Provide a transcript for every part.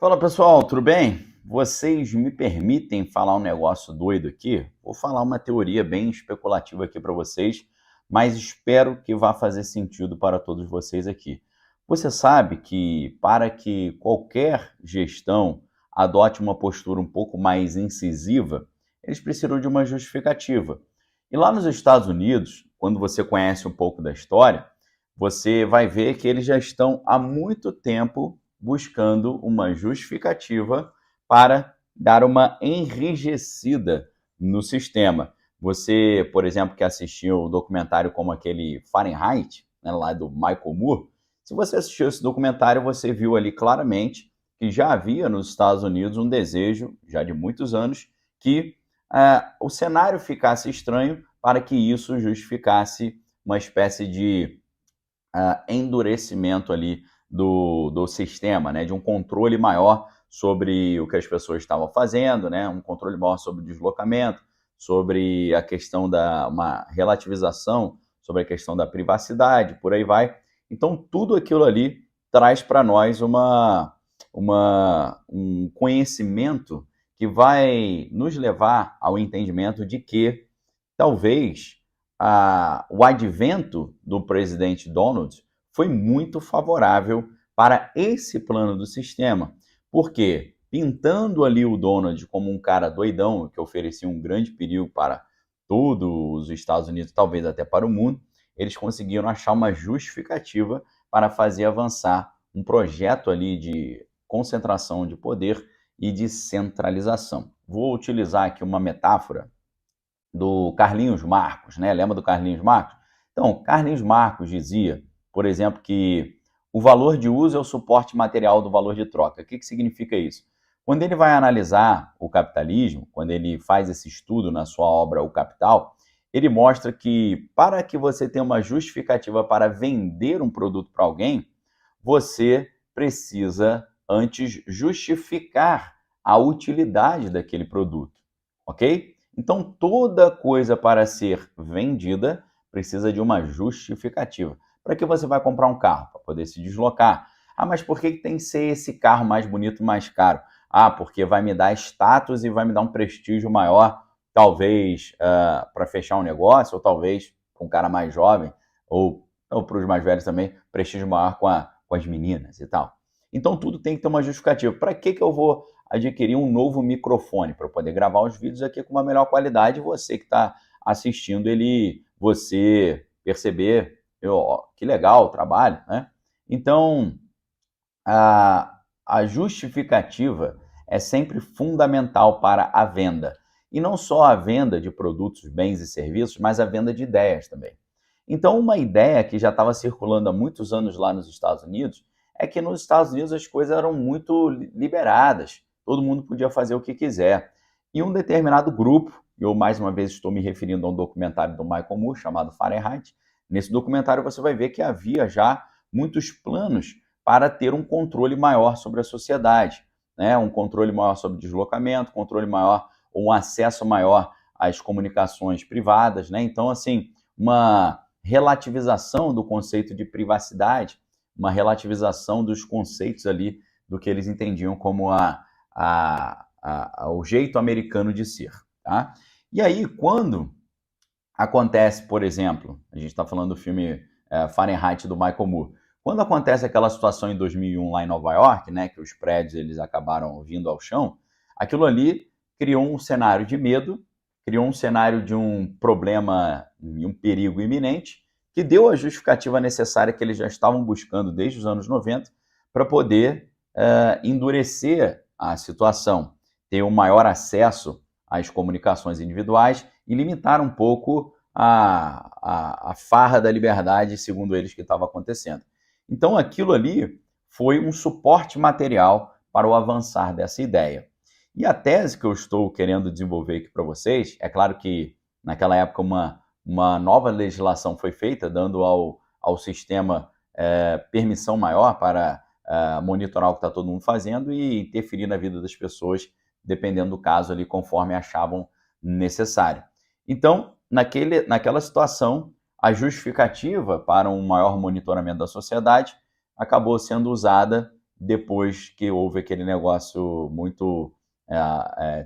Fala pessoal, tudo bem? Vocês me permitem falar um negócio doido aqui? Vou falar uma teoria bem especulativa aqui para vocês, mas espero que vá fazer sentido para todos vocês aqui. Você sabe que para que qualquer gestão adote uma postura um pouco mais incisiva, eles precisam de uma justificativa. E lá nos Estados Unidos, quando você conhece um pouco da história, você vai ver que eles já estão há muito tempo buscando uma justificativa para dar uma enrijecida no sistema. Você, por exemplo, que assistiu um documentário como aquele Fahrenheit, né, lá do Michael Moore, se você assistiu esse documentário, você viu ali claramente que já havia nos Estados Unidos um desejo, já de muitos anos, que o cenário ficasse estranho para que isso justificasse uma espécie de endurecimento ali do sistema, né, de um controle maior sobre o que as pessoas estavam fazendo, né, um controle maior sobre o deslocamento, sobre a questão da uma relativização, sobre a questão da privacidade, por aí vai. Então, tudo aquilo ali traz para nós um conhecimento que vai nos levar ao entendimento de que talvez o advento do presidente Donald foi muito favorável para esse plano do sistema. Por quê? Pintando ali o Donald como um cara doidão, que oferecia um grande perigo para todos os Estados Unidos, talvez até para o mundo, eles conseguiram achar uma justificativa para fazer avançar um projeto ali de concentração de poder e de centralização. Vou utilizar aqui uma metáfora do Carlinhos Marcos, né? Lembra do Carlinhos Marcos? Então, Carlinhos Marcos dizia, por exemplo, que o valor de uso é o suporte material do valor de troca. O que significa isso? Quando ele vai analisar o capitalismo, quando ele faz esse estudo na sua obra O Capital, ele mostra que para que você tenha uma justificativa para vender um produto para alguém, você precisa antes justificar a utilidade daquele produto, ok? Então, toda coisa para ser vendida precisa de uma justificativa. Para que você vai comprar um carro? Para poder se deslocar. Ah, mas por que tem que ser esse carro mais bonito, mais caro? Ah, porque vai me dar status e vai me dar um prestígio maior, talvez para fechar um negócio, ou talvez com um cara mais jovem, ou para os mais velhos também, prestígio maior com as meninas e tal. Então, tudo tem que ter uma justificativa. Para que eu vou adquirir um novo microfone para poder gravar os vídeos aqui com uma melhor qualidade? Você que está assistindo, você perceber, que legal o trabalho, né? Então, a justificativa é sempre fundamental para a venda. E não só a venda de produtos, bens e serviços, mas a venda de ideias também. Então, uma ideia que já estava circulando há muitos anos lá nos Estados Unidos é que nos Estados Unidos as coisas eram muito liberadas, todo mundo podia fazer o que quiser. E um determinado grupo, eu mais uma vez estou me referindo a um documentário do Michael Moore chamado Fahrenheit, nesse documentário você vai ver que havia já muitos planos para ter um controle maior sobre a sociedade, né? Um controle maior sobre o deslocamento, controle maior, ou um acesso maior às comunicações privadas, né? Então, assim, uma relativização do conceito de privacidade, uma relativização dos conceitos ali do que eles entendiam como o jeito americano de ser. Tá? E aí, quando acontece, por exemplo, a gente está falando do filme Fahrenheit do Michael Moore, quando acontece aquela situação em 2001 lá em Nova York, né, que os prédios eles acabaram vindo ao chão, aquilo ali criou um cenário de medo, criou um cenário de um problema e um perigo iminente, que deu a justificativa necessária que eles já estavam buscando desde os anos 90 para poder endurecer a situação, ter um maior acesso às comunicações individuais e limitar um pouco a farra da liberdade, segundo eles, que estava acontecendo. Então, aquilo ali foi um suporte material para o avançar dessa ideia. E a tese que eu estou querendo desenvolver aqui para vocês, é claro que naquela época uma nova legislação foi feita, dando ao sistema permissão maior para monitorar o que está todo mundo fazendo e interferir na vida das pessoas, dependendo do caso ali, conforme achavam necessário. Então, naquela situação, a justificativa para um maior monitoramento da sociedade acabou sendo usada depois que houve aquele negócio muito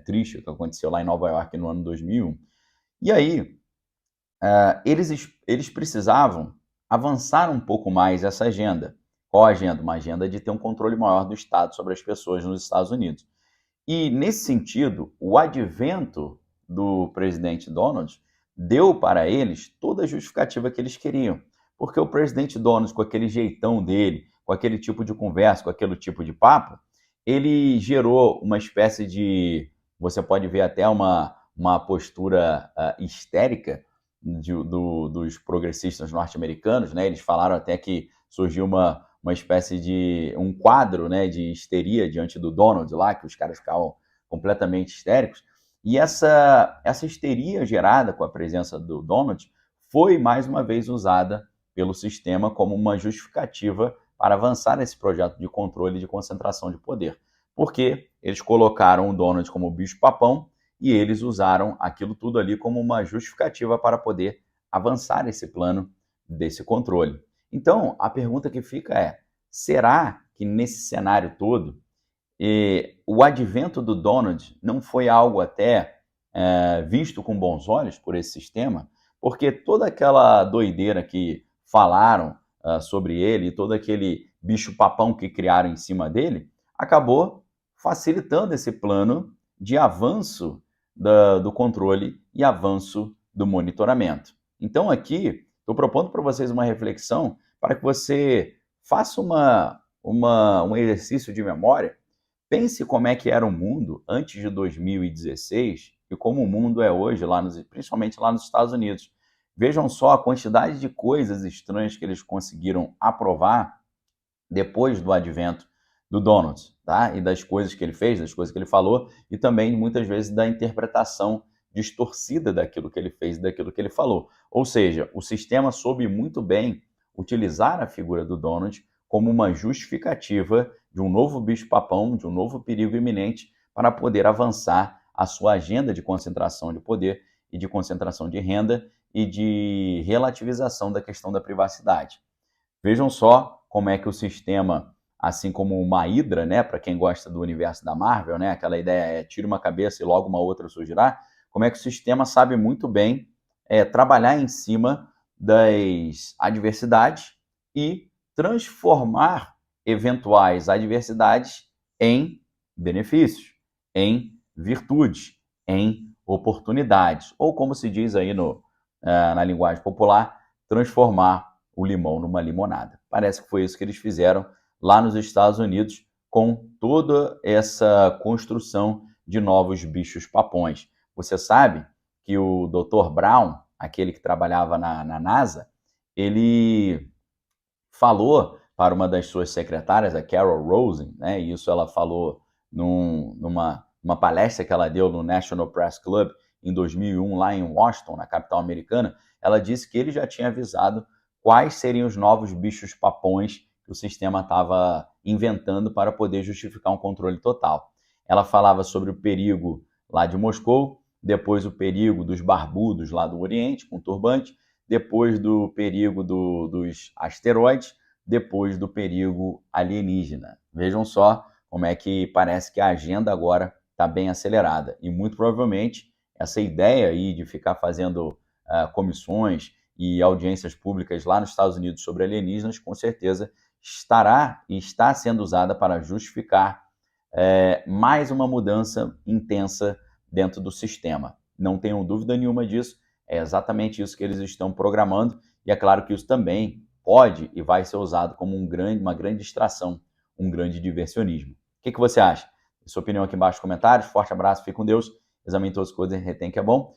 triste que aconteceu lá em Nova York no ano 2001. E aí, eles precisavam avançar um pouco mais essa agenda. Qual a agenda? Uma agenda de ter um controle maior do Estado sobre as pessoas nos Estados Unidos. E, nesse sentido, o advento do presidente Donald deu para eles toda a justificativa que eles queriam. Porque o presidente Donald, com aquele jeitão dele, com aquele tipo de conversa, com aquele tipo de papo, ele gerou uma espécie de, você pode ver até uma postura histérica dos progressistas norte-americanos, né? Eles falaram até que surgiu uma espécie de um quadro, né, de histeria diante do Donald lá, que os caras ficavam completamente histéricos. E essa histeria gerada com a presença do Donald foi mais uma vez usada pelo sistema como uma justificativa para avançar nesse projeto de controle e de concentração de poder. Porque eles colocaram o Donald como bicho-papão e eles usaram aquilo tudo ali como uma justificativa para poder avançar esse plano desse controle. Então, a pergunta que fica é, será que nesse cenário todo, o advento do Donald não foi algo até visto com bons olhos por esse sistema? Porque toda aquela doideira que falaram sobre ele, todo aquele bicho-papão que criaram em cima dele, acabou facilitando esse plano de avanço do controle e avanço do monitoramento. Então, aqui, estou propondo para vocês uma reflexão para que você faça um exercício de memória. Pense como é que era o mundo antes de 2016 e como o mundo é hoje, principalmente lá nos Estados Unidos. Vejam só a quantidade de coisas estranhas que eles conseguiram aprovar depois do advento do Donald, tá? E das coisas que ele fez, das coisas que ele falou, e também, muitas vezes, da interpretação distorcida daquilo que ele fez e daquilo que ele falou. Ou seja, o sistema soube muito bem utilizar a figura do Donald como uma justificativa de um novo bicho-papão, de um novo perigo iminente, para poder avançar a sua agenda de concentração de poder e de concentração de renda e de relativização da questão da privacidade. Vejam só como é que o sistema, assim como uma hidra, né, para quem gosta do universo da Marvel, né, aquela ideia é tira uma cabeça e logo uma outra surgirá, como é que o sistema sabe muito bem trabalhar em cima das adversidades e transformar eventuais adversidades em benefícios, em virtudes, em oportunidades, ou como se diz aí na linguagem popular, transformar o limão numa limonada. Parece que foi isso que eles fizeram lá nos Estados Unidos com toda essa construção de novos bichos papões. Você sabe que o Dr. Brown, aquele que trabalhava na NASA, ele falou para uma das suas secretárias, a Carol Rosen, né, e isso ela falou numa palestra que ela deu no National Press Club em 2001, lá em Washington, na capital americana. Ela disse que ele já tinha avisado quais seriam os novos bichos papões que o sistema estava inventando para poder justificar um controle total. Ela falava sobre o perigo lá de Moscou, depois o perigo dos barbudos lá do Oriente, com turbante, depois do perigo dos asteroides, depois do perigo alienígena. Vejam só como é que parece que a agenda agora está bem acelerada. E muito provavelmente essa ideia aí de ficar fazendo comissões e audiências públicas lá nos Estados Unidos sobre alienígenas, com certeza estará e está sendo usada para justificar mais uma mudança intensa dentro do sistema. Não tenham dúvida nenhuma disso, é exatamente isso que eles estão programando, e é claro que isso também pode e vai ser usado como uma grande distração, um grande diversionismo. O que você acha? Sua opinião aqui embaixo nos comentários. Forte abraço, fique com Deus, examine todas as coisas e retém que é bom.